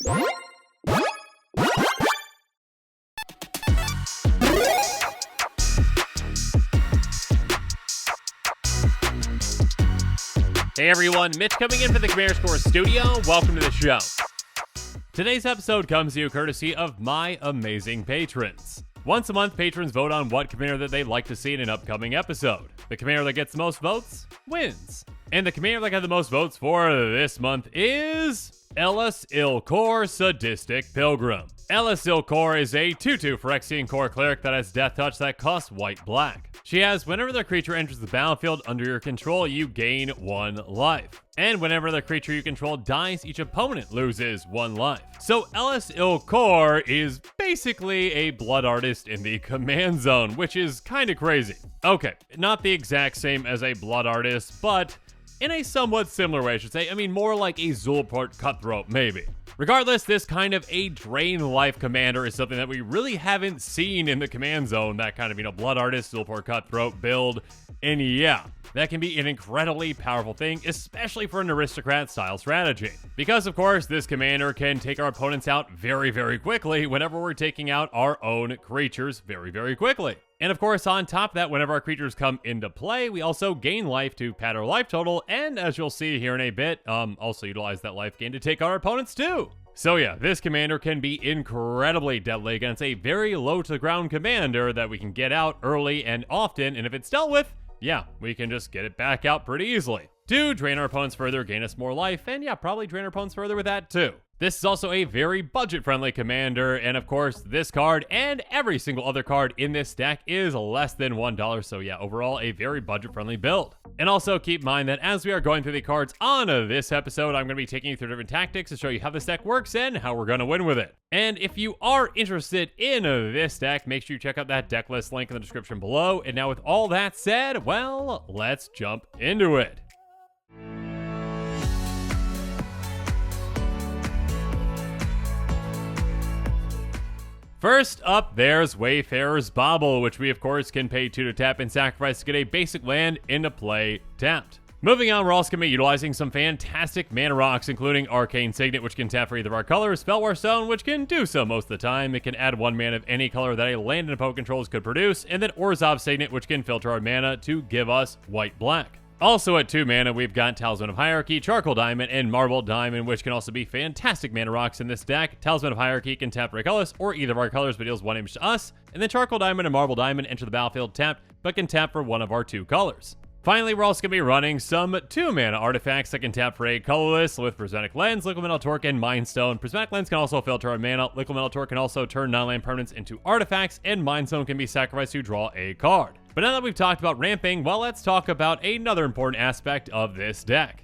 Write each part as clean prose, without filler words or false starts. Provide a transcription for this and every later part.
Hey everyone, Mitch coming in for the Commander's Core studio. Welcome to the show. Today's episode comes to you courtesy of my amazing patrons. Once a month, patrons vote on what commander that they'd like to see in an upcoming episode. The commander that gets the most votes wins. And the commander that got the most votes for this month is Elas il-Kor, Sadistic Pilgrim. Elas il-Kor is a 2/2 Phyrexian Core cleric that has Death Touch that costs white-black. She has, whenever the creature enters the battlefield under your control, you gain 1 life. And whenever the creature you control dies, each opponent loses 1 life. So Elas il-Kor is basically a blood artist in the command zone, which is kind of crazy. Okay, not the exact same as a blood artist, but in a somewhat similar way, I should say. I mean, more like a Zulport Cutthroat, maybe. Regardless, this kind of a drain life commander is something that we really haven't seen in the command zone, that kind of, blood artist, Zulport Cutthroat build. And yeah, that can be an incredibly powerful thing, especially for an aristocrat style strategy. Because of course, this commander can take our opponents out very, very quickly whenever we're taking out our own creatures very, very quickly. And of course, on top of that, whenever our creatures come into play, we also gain life to pad our life total, and as you'll see here in a bit, also utilize that life gain to take out our opponents too. So yeah, this commander can be incredibly deadly against a very low to the ground commander that we can get out early and often, and if it's dealt with, yeah, we can just get it back out pretty easily. To drain our opponents further, gain us more life, and yeah, probably drain our opponents further with that too. This is also a very budget-friendly commander, and of course, this card and every single other card in this deck is less than $1, so yeah, overall, a very budget-friendly build. And also keep in mind that as we are going through the cards on this episode, I'm going to be taking you through different tactics to show you how this deck works and how we're going to win with it. And if you are interested in this deck, make sure you check out that deck list link in the description below. And now with all that said, well, let's jump into it. First up, there's Wayfarer's Bauble, which we of course can pay 2 to tap and sacrifice to get a basic land into play tapped. Moving on, we're also going to be utilizing some fantastic mana rocks, including Arcane Signet, which can tap for either of our colors, Spellwar Stone, which can do so most of the time. It can add 1 mana of any color that a land and opponent controls could produce, and then Orzhov Signet, which can filter our mana to give us white-black. Also at 2 mana, we've got Talisman of Hierarchy, Charcoal Diamond, and Marble Diamond, which can also be fantastic mana rocks in this deck. Talisman of Hierarchy can tap for a colorless or either of our colors but deals 1 damage to us, and then Charcoal Diamond and Marble Diamond enter the battlefield tapped but can tap for one of our 2 colors. Finally, we're also going to be running some 2 mana artifacts that can tap for a colorless with Prismatic Lens, Liquid Metal Torque, and Mind Stone. Prismatic Lens can also filter our mana, Liquid Metal Torque can also turn non-land permanents into artifacts, and Mind Stone can be sacrificed to draw a card. But now that we've talked about ramping, well, let's talk about another important aspect of this deck.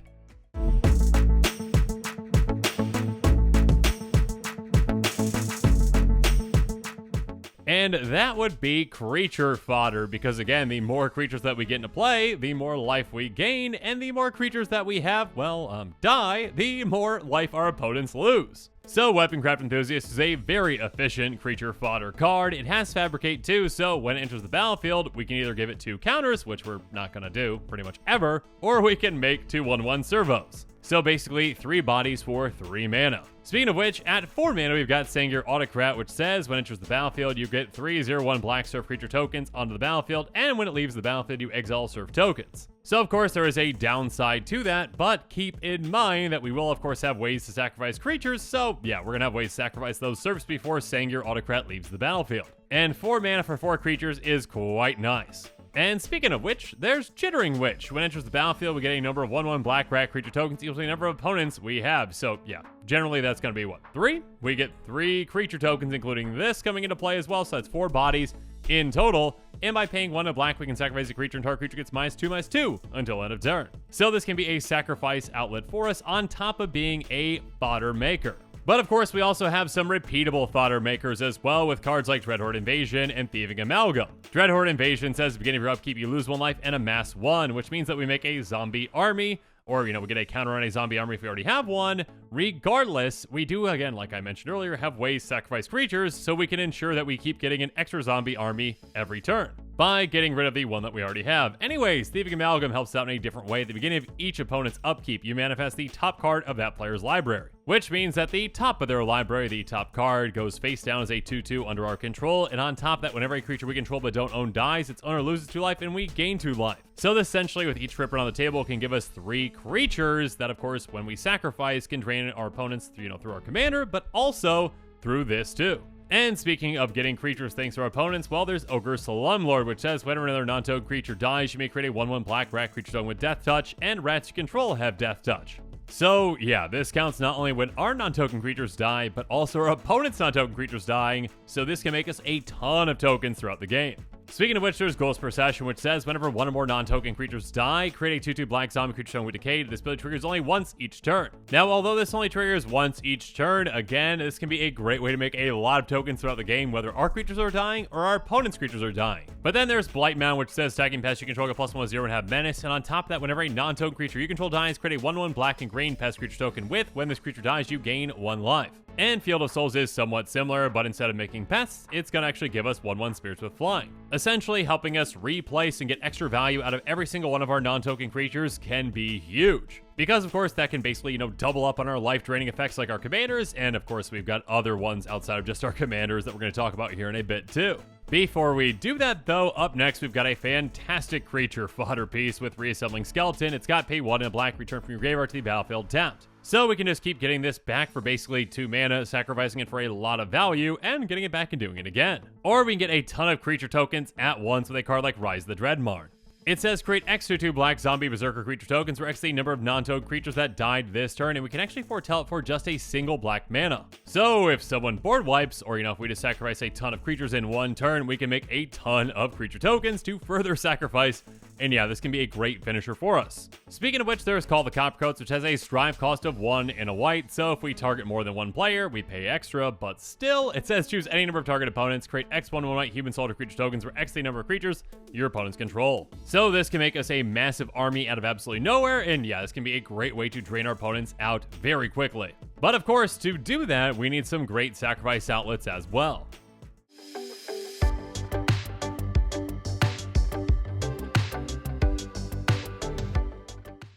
And that would be creature fodder, because again, the more creatures that we get into play, the more life we gain, and the more creatures that we have, well, die, the more life our opponents lose. So Weaponcraft Enthusiast is a very efficient creature fodder card. It has Fabricate too, so when it enters the battlefield, we can either give it 2 counters, which we're not going to do pretty much ever, or we can make 2 1/1 servos. So basically, 3 bodies for 3 mana. Speaking of which, at 4 mana, we've got Sengir Autocrat, which says when it enters the battlefield, you get 3/0/1 black surf creature tokens onto the battlefield, and when it leaves the battlefield, you exile surf tokens. So of course, there is a downside to that, but keep in mind that we will of course have ways to sacrifice creatures, so yeah, we're gonna have ways to sacrifice those surfs before Sengir Autocrat leaves the battlefield. And 4 mana for 4 creatures is quite nice. And speaking of which, there's Chittering Witch. When it enters the battlefield, we get a number of 1/1 black rat creature tokens equal to the number of opponents we have. So yeah, generally that's going to be what, 3? We get 3 creature tokens, including this coming into play as well, so that's 4 bodies in total. And by paying 1 of black, we can sacrifice a creature until our creature gets -2/2 until end of turn. So this can be a sacrifice outlet for us on top of being a fodder maker. But of course, we also have some repeatable fodder makers as well with cards like Dreadhorde Invasion and Thieving Amalgam. Dreadhorde Invasion says at the beginning of your upkeep, you lose 1 life and amass 1, which means that we make a zombie army, or, we get a counter on a zombie army if we already have one. Regardless, we do, again, like I mentioned earlier, have ways to sacrifice creatures, so we can ensure that we keep getting an extra zombie army every turn. by getting rid of the one that we already have. Anyways, Thieving Amalgam helps out in a different way. At the beginning of each opponent's upkeep, you manifest the top card of that player's library, which means that the top of their library, the top card, goes face down as a 2/2 under our control, and on top of that, whenever a creature we control but don't own dies, its owner loses 2 life and we gain 2 life. So this essentially, with each tripper on the table, can give us 3 creatures that, of course, when we sacrifice, can drain our opponents through our commander, but also through this too. And speaking of getting creatures thanks to our opponents, well, there's Ogre Slumlord, which says whenever another non-token creature dies, you may create a 1/1 black rat creature token with Death Touch, and rats you control have Death Touch. So yeah, this counts not only when our non-token creatures die, but also our opponent's non-token creatures dying, so this can make us a ton of tokens throughout the game. Speaking of which, there's Ghost Procession, which says whenever one or more non-token creatures die, create a 2/2 black zombie creature token with Decay. This ability triggers only once each turn. Now, although this only triggers once each turn, again, this can be a great way to make a lot of tokens throughout the game, whether our creatures are dying or our opponent's creatures are dying. But then there's Blightmount, which says attacking pest you control get +1/+0 and have menace, and on top of that, whenever a non-token creature you control dies, create a 1/1 black and green pest creature token with, when this creature dies, you gain 1 life. And Field of Souls is somewhat similar, but instead of making pests, it's going to actually give us 1/1 spirits with flying. Essentially, helping us replace and get extra value out of every single one of our non-token creatures can be huge. Because, of course, that can basically, double up on our life-draining effects like our commanders, and of course, we've got other ones outside of just our commanders that we're going to talk about here in a bit too. Before we do that, though, up next, we've got a fantastic creature fodder piece with Reassembling Skeleton. It's got pay 1 and a black, return from your graveyard to the battlefield tapped. So we can just keep getting this back for basically 2 mana, sacrificing it for a lot of value, and getting it back and doing it again. Or we can get a ton of creature tokens at once with a card like Rise the Dreadmarn. It says create X 2/2 black zombie berserker creature tokens for X the number of non-token creatures that died this turn, and we can actually foretell it for just a single black mana. So if someone board wipes, or if we just sacrifice a ton of creatures in one turn, we can make a ton of creature tokens to further sacrifice, and yeah, this can be a great finisher for us. Speaking of which, there's Call the Coppercoats, which has a strive cost of 1 and a white, so if we target more than 1 player, we pay extra, but still, it says choose any number of target opponents, create X 1/1 white human soldier creature tokens for X the number of creatures your opponents control. So this can make us a massive army out of absolutely nowhere, and yeah, this can be a great way to drain our opponents out very quickly. But of course, to do that, we need some great sacrifice outlets as well.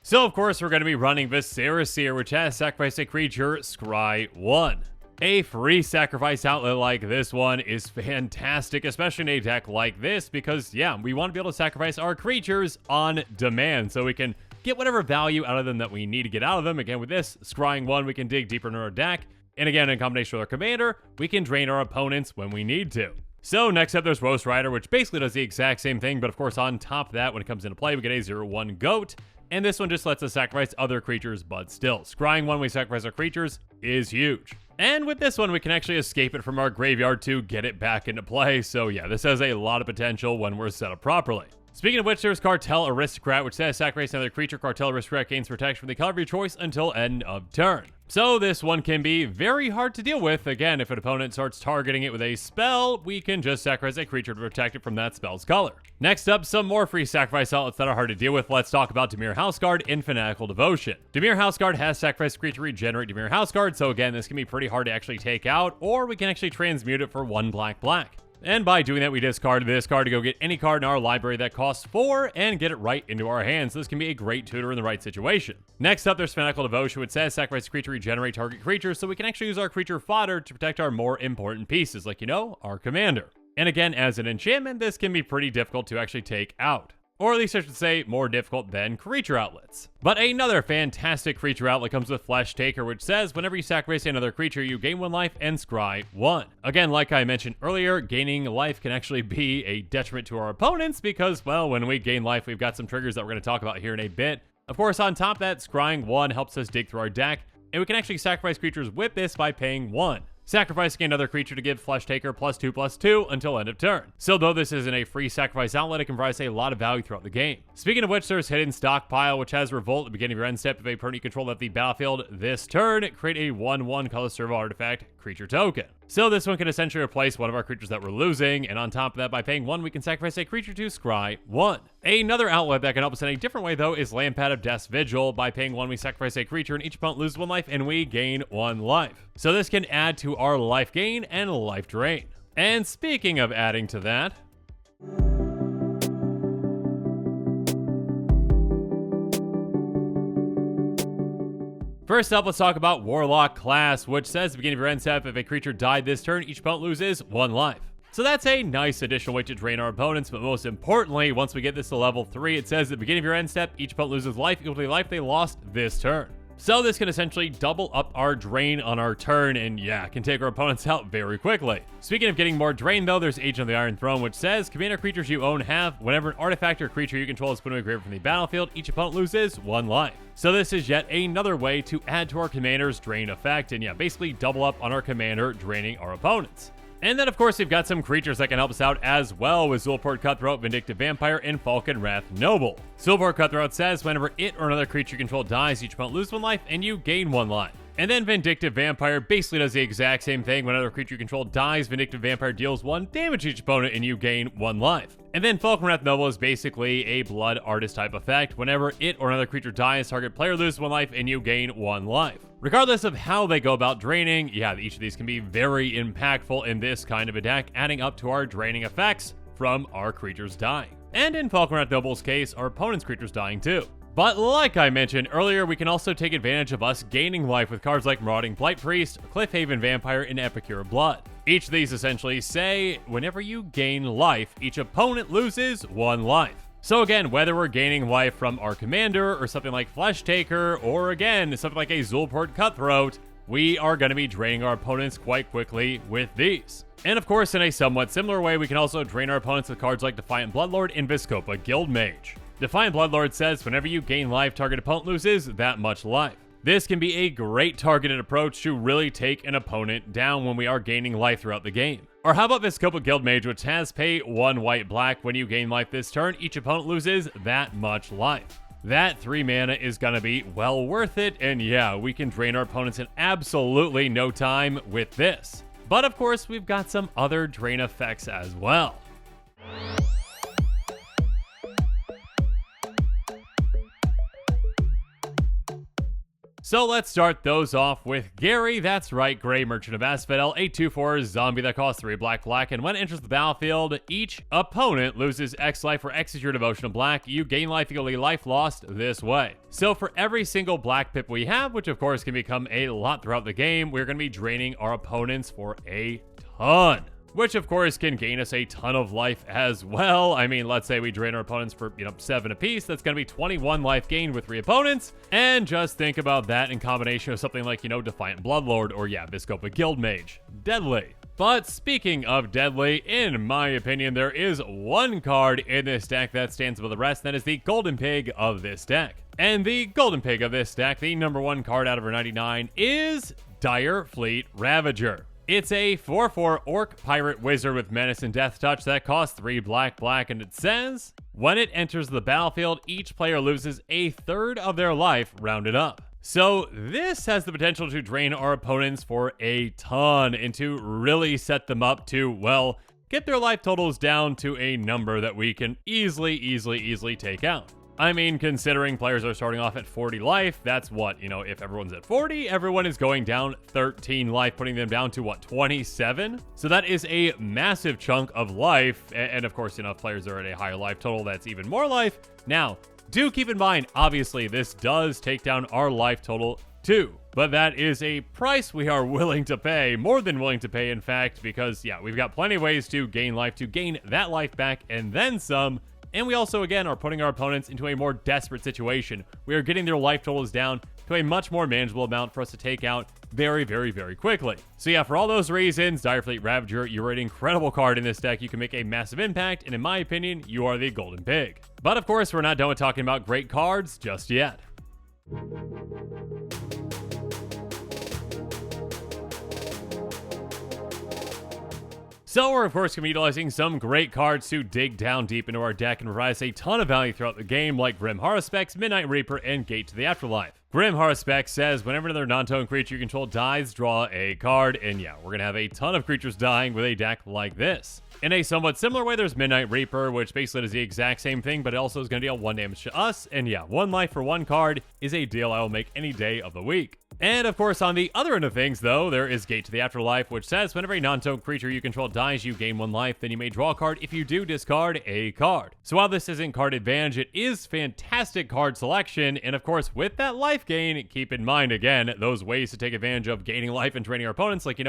So of course, we're going to be running Viserys here, which has sacrifice a creature, scry 1. A free sacrifice outlet like this one is fantastic, especially in a deck like this, because yeah, we want to be able to sacrifice our creatures on demand, so we can get whatever value out of them that we need to get out of them. Again, with this, scrying 1, we can dig deeper into our deck, and again, in combination with our commander, we can drain our opponents when we need to. So next up, there's Roast Rider, which basically does the exact same thing, but of course, on top of that, when it comes into play, we get a 0/1 goat, and this one just lets us sacrifice other creatures, but still, scrying 1 when we sacrifice our creatures is huge. And with this one, we can actually escape it from our graveyard to get it back into play, so yeah, this has a lot of potential when we're set up properly. Speaking of which, there's Cartel Aristocrat, which says sacrifice another creature. Cartel Aristocrat gains protection from the color of your choice until end of turn. So this one can be very hard to deal with. Again, if an opponent starts targeting it with a spell, we can just sacrifice a creature to protect it from that spell's color. Next up, some more free sacrifice outlets that are hard to deal with. Let's talk about Dimir Houseguard in Fanatical Devotion. Dimir Houseguard has sacrifice a creature, regenerate Dimir Houseguard, so again, this can be pretty hard to actually take out, or we can actually transmute it for 1 black. And by doing that, we discard this card to go get any card in our library that costs 4 and get it right into our hands. So this can be a great tutor in the right situation. Next up, there's Fanatical Devotion, which says sacrifice a creature, regenerate target creature, so we can actually use our creature fodder to protect our more important pieces, like, our commander. And again, as an enchantment, this can be pretty difficult to actually take out. Or at least I should say more difficult than creature outlets. But another fantastic creature outlet comes with Flesh Taker, which says whenever you sacrifice another creature, you gain 1 life and scry 1. Again, like I mentioned earlier, gaining life can actually be a detriment to our opponents because, well, when we gain life, we've got some triggers that we're going to talk about here in a bit. Of course, on top of that, scrying 1 helps us dig through our deck, and we can actually sacrifice creatures with this by paying 1. Sacrificing another creature to give Flesh Taker +2/+2 until end of turn. So though this isn't a free sacrifice outlet, it can provide a lot of value throughout the game. Speaking of which, there's Hidden Stockpile, which has Revolt at the beginning of your end step. If a opponent you control left the battlefield this turn, create a 1/1 color servo artifact creature token. So this one can essentially replace one of our creatures that we're losing, and on top of that, by paying 1, we can sacrifice a creature to scry 1. Another outlet that can help us in a different way, though, is Lampad of Death's Vigil. By paying 1, we sacrifice a creature, and each opponent loses 1 life, and we gain 1 life. So this can add to our life gain and life drain. And speaking of adding to that, First up, let's talk about Warlock class, which says at the beginning of your end step, if a creature died this turn, each opponent loses 1 life. So that's a nice additional way to drain our opponents, but most importantly, once we get this to level 3, it says at the beginning of your end step, each opponent loses life equal to the life they lost this turn. So this can essentially double up our drain on our turn, and yeah, can take our opponents out very quickly. Speaking of getting more drain though, there's Agent of the Iron Throne, which says, commander creatures you own have, whenever an artifact or creature you control is put into a graveyard from the battlefield, each opponent loses 1 life. So this is yet another way to add to our commander's drain effect, and yeah, basically double up on our commander, draining our opponents. And then, of course, we've got some creatures that can help us out as well with Zulaport Cutthroat, Vindictive Vampire, and Falcon Wrath Noble. Zulaport Cutthroat says whenever it or another creature you control dies, each opponent loses 1 life and you gain 1 life. And then Vindictive Vampire basically does the exact same thing. When another creature you control dies, Vindictive Vampire deals 1 damage to each opponent and you gain 1 life. And then Falcon Wrath Noble is basically a Blood Artist type effect. Whenever it or another creature dies, target player loses 1 life and you gain 1 life. Regardless of how they go about draining, yeah, each of these can be very impactful in this kind of a deck, adding up to our draining effects from our creatures dying. And in Falcon Wrath Noble's case, our opponent's creatures dying too. But like I mentioned earlier, we can also take advantage of us gaining life with cards like Marauding Blight Priest, Cliffhaven Vampire, and Epicure Blood. Each of these essentially say, whenever you gain life, each opponent loses 1 life. So again, whether we're gaining life from our commander or something like Flesh Taker, or again, something like a Zulaport Cutthroat, we are going to be draining our opponents quite quickly with these. And of course, in a somewhat similar way, we can also drain our opponents with cards like Defiant Bloodlord and Vizkopa Guildmage. Defiant Bloodlord says whenever you gain life, target opponent loses that much life. This can be a great targeted approach to really take an opponent down when we are gaining life throughout the game. Or how about Vizkopa Guildmage, which has pay 1 white black when you gain life this turn, each opponent loses that much life. That 3 mana is gonna be well worth it, and yeah, we can drain our opponents in absolutely no time with this. But of course, we've got some other drain effects as well. So let's start those off with Gary. That's right, Grey Merchant of Asphodel, a 2/4 zombie that costs 3 black, and when it enters the battlefield, each opponent loses X life for X is your devotion of black. You gain life equal to life lost this way. So for every single black pip we have, which of course can become a lot throughout the game, we're going to be draining our opponents for a ton. Which of course can gain us a ton of life as well. I mean, let's say we drain our opponents for, 7 apiece. That's going to be 21 life gained with 3 opponents. And just think about that in combination with something like, Defiant Bloodlord or yeah, Vizkopa Guildmage. Deadly. But speaking of deadly, in my opinion, there is one card in this deck that stands above the rest. That is the Golden Pig of this deck. And the Golden Pig of this deck, the number 1 card out of our 99, is Dire Fleet Ravager. It's a 4/4 Orc Pirate Wizard with Menace and Death Touch that costs 3 black, and it says, when it enters the battlefield, each player loses a third of their life rounded up. So this has the potential to drain our opponents for a ton and to really set them up to, well, get their life totals down to a number that we can easily take out. I mean, considering players are starting off at 40 life, that's what, if everyone's at 40, everyone is going down 13 life, putting them down to, 27? So that is a massive chunk of life, and of course, if players are at a higher life total, that's even more life. Now, do keep in mind, obviously, this does take down our life total too, but that is a price we are willing to pay, more than willing to pay, in fact, because, yeah, we've got plenty of ways to gain life, to gain that life back, and then some. And we also, again, are putting our opponents into a more desperate situation. We are getting their life totals down to a much more manageable amount for us to take out very quickly. So yeah, for all those reasons, Dire Fleet Ravager, you're an incredible card in this deck. You can make a massive impact, and in my opinion, you are the Golden Pig. But of course, we're not done with talking about great cards just yet. So we're of course going to be utilizing some great cards to dig down deep into our deck and provide us a ton of value throughout the game, like Grim Haruspex, Midnight Reaper, and Gate to the Afterlife. Grim Haruspex says whenever another non-token creature you control dies, draw a card, and yeah, we're going to have a ton of creatures dying with a deck like this. In a somewhat similar way, there's Midnight Reaper, which basically does the exact same thing, but it also is going to deal 1 damage to us, and yeah, 1 life for 1 card is a deal I will make any day of the week. And of course, on the other end of things, though, there is Gate to the Afterlife, which says whenever a non-token creature you control dies, you gain 1 life, then you may draw a card. If you do, discard a card. So while this isn't card advantage, it is fantastic card selection, and of course, with that life gain, keep in mind, again, those ways to take advantage of gaining life and draining our opponents, like,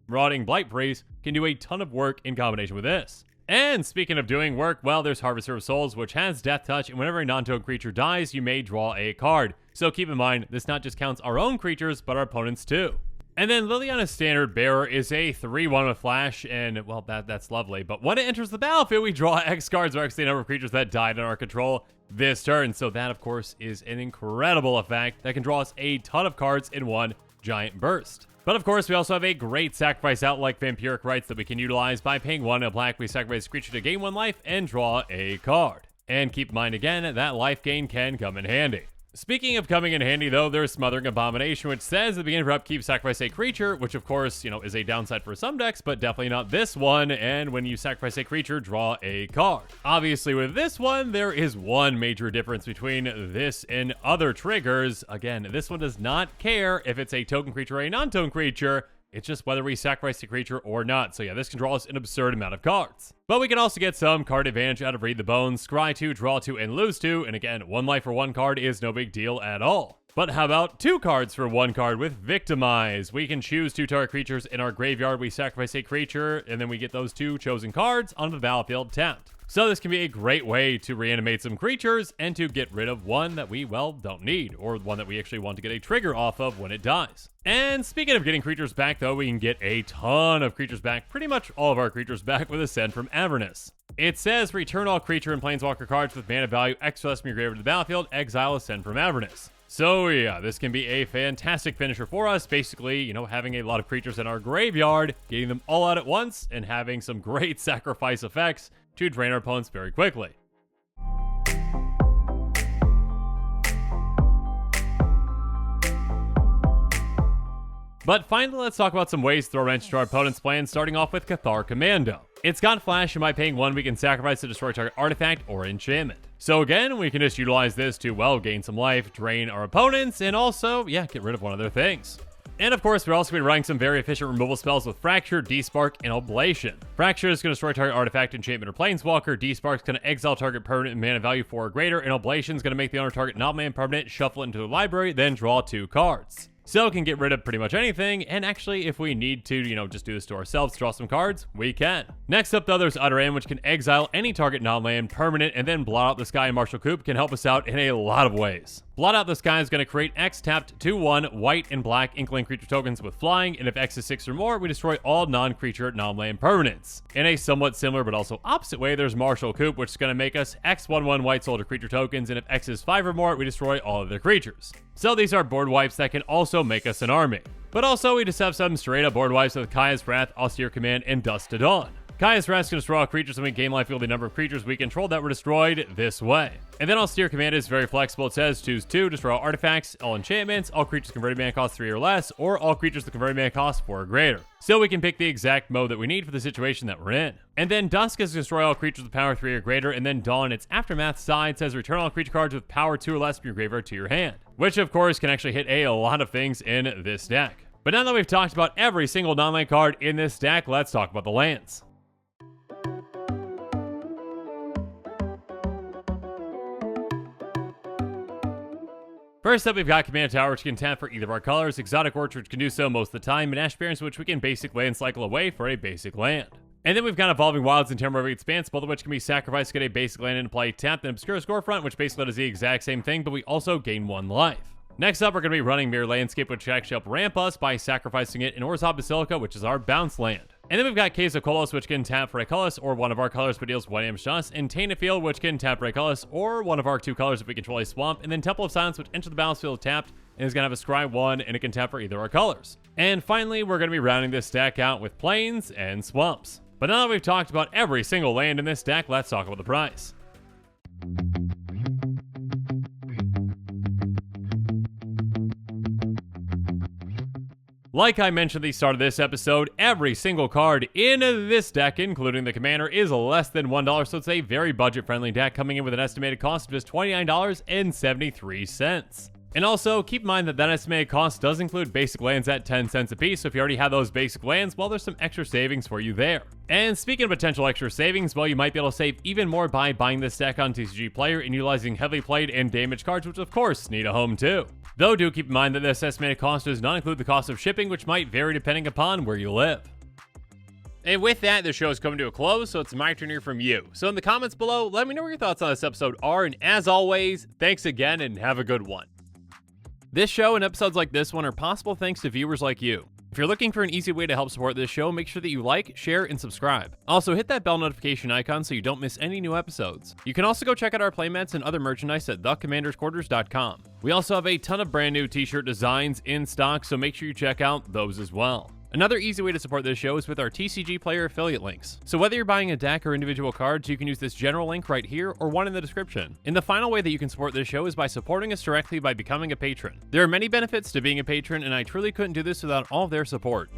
Marauding Blight Priest, can do a ton of work in combination with this. And speaking of doing work, well, there's Harvester of Souls, which has Death Touch, and whenever a non-token creature dies, you may draw a card. So keep in mind, this not just counts our own creatures, but our opponents too. And then Liliana's Standard Bearer is a 3/1 with Flash, and, well, that's lovely. But when it enters the battlefield, we draw X cards, or X the number of creatures that died in our control this turn. So that, of course, is an incredible effect that can draw us a ton of cards in one giant burst. But of course, we also have a great sacrifice out like Vampiric Rites that we can utilize. By paying 1 in black, we sacrifice a creature to gain 1 life and draw a card. And keep in mind again, that life gain can come in handy. Speaking of coming in handy, though, there's Smothering Abomination, which says at the beginning of your upkeep, sacrifice a creature, which of course, is a downside for some decks, but definitely not this one. And when you sacrifice a creature, draw a card. Obviously, with this one, there is one major difference between this and other triggers. Again, this one does not care if it's a token creature or a non-token creature. It's just whether we sacrifice the creature or not. So yeah, this can draw us an absurd amount of cards. But we can also get some card advantage out of Read the Bones, scry 2, draw 2, and lose 2. And again, 1 life for 1 card is no big deal at all. But how about 2 cards for 1 card with Victimize? We can choose 2 target creatures in our graveyard. We sacrifice a creature, and then we get those 2 chosen cards onto the battlefield tapped. So this can be a great way to reanimate some creatures and to get rid of one that we, well, don't need, or one that we actually want to get a trigger off of when it dies. And speaking of getting creatures back, though, we can get a ton of creatures back, pretty much all of our creatures back with Ascend from Avernus. It says return all creature and planeswalker cards with mana value X less from your graveyard to the battlefield, exile Ascend from Avernus. So yeah, this can be a fantastic finisher for us, basically, having a lot of creatures in our graveyard, getting them all out at once, and having some great sacrifice effects to drain our opponents very quickly. But finally, let's talk about some ways to throw a wrench to our opponent's plan, starting off with Cathar Commando. It's got Flash, and by paying 1, we can sacrifice to destroy target artifact or enchantment. So again, we can just utilize this to, well, gain some life, drain our opponents, and also, get rid of one of their things. And of course, we're also going to be running some very efficient removal spells with Fracture, Despark, and Oblation. Fracture is going to destroy target artifact, enchantment, or planeswalker. Despark is going to exile target permanent and mana value 4 or greater, and Oblation is going to make the owner target non-land permanent, shuffle it into the library, then draw 2 cards. So it can get rid of pretty much anything, and actually, if we need to, just do this to ourselves, draw some cards, we can. Next up, though, there's Utter End, which can exile any target non-land permanent, and then Blot Out the Sky and Martial Coup can help us out in a lot of ways. Blot Out the Sky is going to create X tapped 2/1 white and black Inkling creature tokens with flying, and if X is 6 or more, we destroy all non-creature non-land permanents. In a somewhat similar but also opposite way, there's Martial Coup, which is going to make us X/1/1 white soldier creature tokens, and if X is 5 or more, we destroy all of their creatures. So these are board wipes that can also make us an army. But also, we just have some straight up board wipes with Kaya's Wrath, Austere Command, and Dust to Dawn. Kaya's Wrath can destroy all creatures and we gain life equal to the number of creatures we control that were destroyed this way. And then Austere Command is very flexible. It says choose 2, destroy all artifacts, all enchantments, all creatures converted mana cost 3 or less, or all creatures that converted mana cost 4 or greater. So we can pick the exact mode that we need for the situation that we're in. And then Dusk is to destroy all creatures with power 3 or greater, and then Dawn, its aftermath side, says return all creature cards with power 2 or less from your graveyard to your hand. Which of course can actually hit a lot of things in this deck. But now that we've talked about every single non-land card in this deck, let's talk about the lands. First up, we've got Command Tower, which can tap for either of our colors, Exotic Orchard, which can do so most of the time, and Ash Barrens, which we can basic land cycle away for a basic land. And then we've got Evolving Wilds and Temporary Expanse, both of which can be sacrificed to get a basic land into play, tapped, and Obscure Scorefront, which basically does the exact same thing, but we also gain 1 life. Next up, we're going to be running Mirror Landscape, which actually help ramp us by sacrificing it in Orzhov Basilica, which is our bounce land. And then we've got Case of Kolos, which can tap for a colorless or one of our colors but deals 1 damage to us, and Tainted Field, which can tap for a colorless or one of our 2 colors if we control a swamp, and then Temple of Silence, which enters the battlefield tapped and is going to have a scry 1, and it can tap for either our colors. And finally, we're going to be rounding this deck out with plains and swamps. But now that we've talked about every single land in this deck, let's talk about the price. Like I mentioned at the start of this episode, every single card in this deck, including the commander, is less than $1, so it's a very budget-friendly deck, coming in with an estimated cost of just $29.73. And also, keep in mind that estimated cost does include basic lands at 10 cents a piece, so if you already have those basic lands, well, there's some extra savings for you there. And speaking of potential extra savings, well, you might be able to save even more by buying this deck on TCG Player and utilizing heavily played and damaged cards, which of course need a home too. Though do keep in mind that this estimated cost does not include the cost of shipping, which might vary depending upon where you live. And with that, the show is coming to a close, so it's my turn to hear from you. So in the comments below, let me know what your thoughts on this episode are, and as always, thanks again and have a good one. This show and episodes like this one are possible thanks to viewers like you. If you're looking for an easy way to help support this show, make sure that you like, share, and subscribe. Also, hit that bell notification icon so you don't miss any new episodes. You can also go check out our playmats and other merchandise at thecommandersquarters.com. We also have a ton of brand new t-shirt designs in stock, so make sure you check out those as well. Another easy way to support this show is with our TCG Player affiliate links. So whether you're buying a deck or individual cards, you can use this general link right here or one in the description. And the final way that you can support this show is by supporting us directly by becoming a patron. There are many benefits to being a patron, and I truly couldn't do this without all of their support.